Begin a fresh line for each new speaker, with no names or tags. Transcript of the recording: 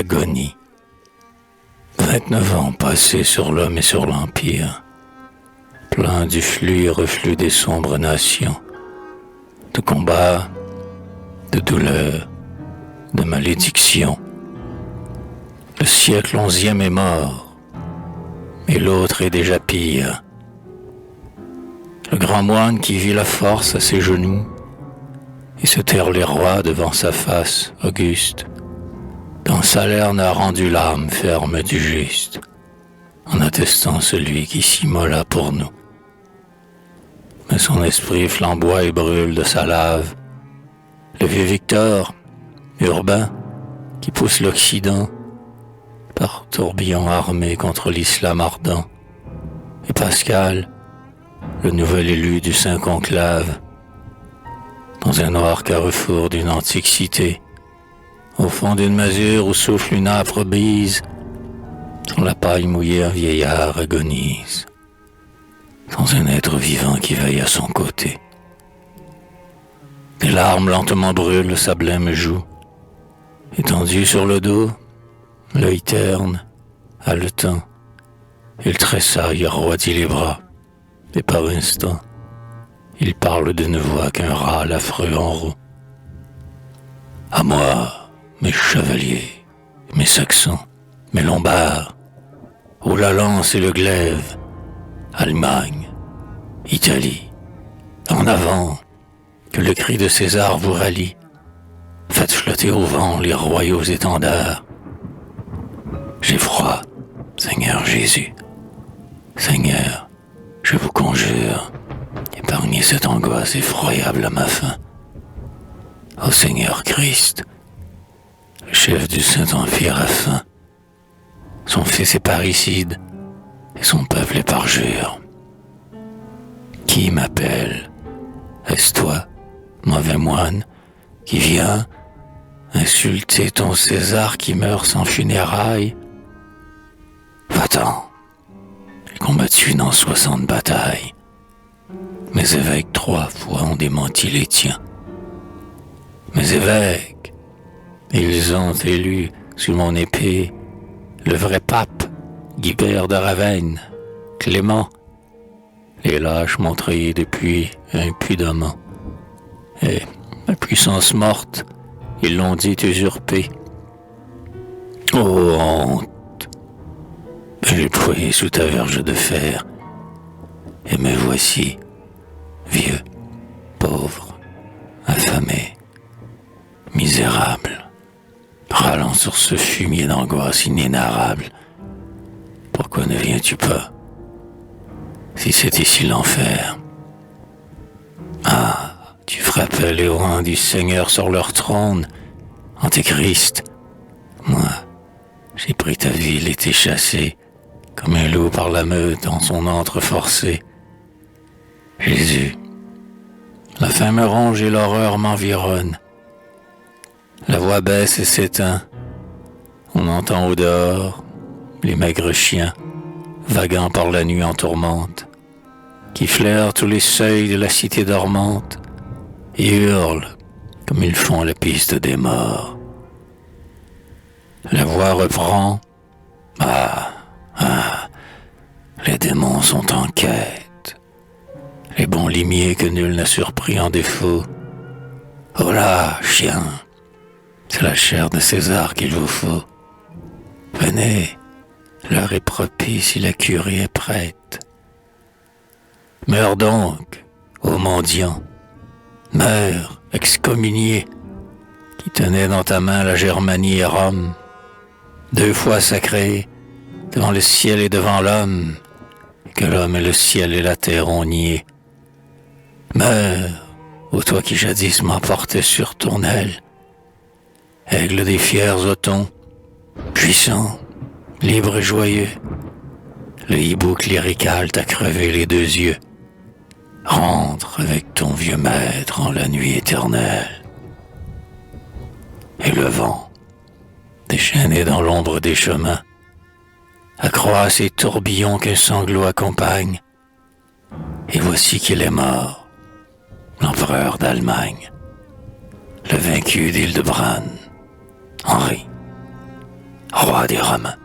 l'agonie. 29 ans passés sur l'homme et sur l'empire, plein du flux et reflux des sombres nations, de combats, de douleurs, de malédictions. Le siècle 11e est mort, et l'autre est déjà pire. Le grand moine qui vit la force à ses genoux, et se terrent les rois devant sa face auguste, dans sa lerne a rendu l'âme ferme du juste, en attestant celui qui s'immola pour nous. Mais son esprit flamboie et brûle de sa lave. Le vieux Victor, urbain, qui pousse l'Occident, par tourbillon armé contre l'islam ardent, et Pascal, le nouvel élu du Saint Conclave, dans un noir carrefour d'une antique cité, au fond d'une masure où souffle une âpre brise, sur la paille mouillée un vieillard agonise, sans un être vivant qui veille à son côté. Des larmes lentement brûlent sa blême joue, étendu sur le dos, l'œil terne, haletant, il tressaille et roidit les bras, et par instant, il parle d'une voix qu'un râle affreux en roue. À moi, mes chevaliers, mes saxons, mes lombards, ô la lance et le glaive, Allemagne, Italie, en avant, que le cri de César vous rallie, faites flotter au vent les royaux étendards. J'ai froid, Seigneur Jésus, Seigneur, je vous conjure, épargnez cette angoisse effroyable à ma faim. Ô Seigneur Christ, le chef du Saint-Empire a faim, son fils est parricide, et son peuple est parjure. Qui m'appelle? Est-ce toi, mauvais moine, qui viens insulter ton César qui meurt sans funérailles? Va-t'en, j'ai combattu dans 60 batailles. Mes évêques 3 fois ont démenti les tiens. Mes évêques, ils ont élu sous mon épée le vrai pape, Guibert de Ravenne, Clément. Les lâches m'ont trahi depuis impudemment. Et ma puissance morte, ils l'ont dit usurpée. Oh honte! J'ai ployé sous ta verge de fer, et me voici, vieux, pauvre, affamé, misérable, râlant sur ce fumier d'angoisse inénarrable. Pourquoi ne viens-tu pas, si c'est ici l'enfer? Ah, tu frappais les rois du Seigneur sur leur trône, Antéchrist. Moi, j'ai pris ta ville et t'ai chassé, comme un loup par la meute dans son antre forcé. Jésus, la faim me ronge et l'horreur m'environne. La voix baisse et s'éteint. On entend au dehors les maigres chiens, vaguant par la nuit en tourmente, qui flairent tous les seuils de la cité dormante et hurlent comme ils font la piste des morts. La voix reprend. Ah, les démons sont en quête. Les bons limiers que nul n'a surpris en défaut. Oh là, chien, c'est la chair de César qu'il vous faut. Venez, l'heure est propice et la curie est prête. Meurs donc, ô mendiant, meurs, excommunié, qui tenait dans ta main la Germanie et Rome, 2 fois sacré, devant le ciel et devant l'homme, et que l'homme et le ciel et la terre ont nié. Meurs, ô toi qui jadis m'emportais sur ton aile, aigle des fiers otons, puissant, libre et joyeux, le hibou clérical t'a crevé les 2 yeux. Rentre avec ton vieux maître en la nuit éternelle. Et le vent, déchaîné dans l'ombre des chemins, accroît ces tourbillons qu'un sanglot accompagne. Et voici qu'il est mort, l'empereur d'Allemagne, le vaincu d'Hildebrandt, Henri, roi des Romains.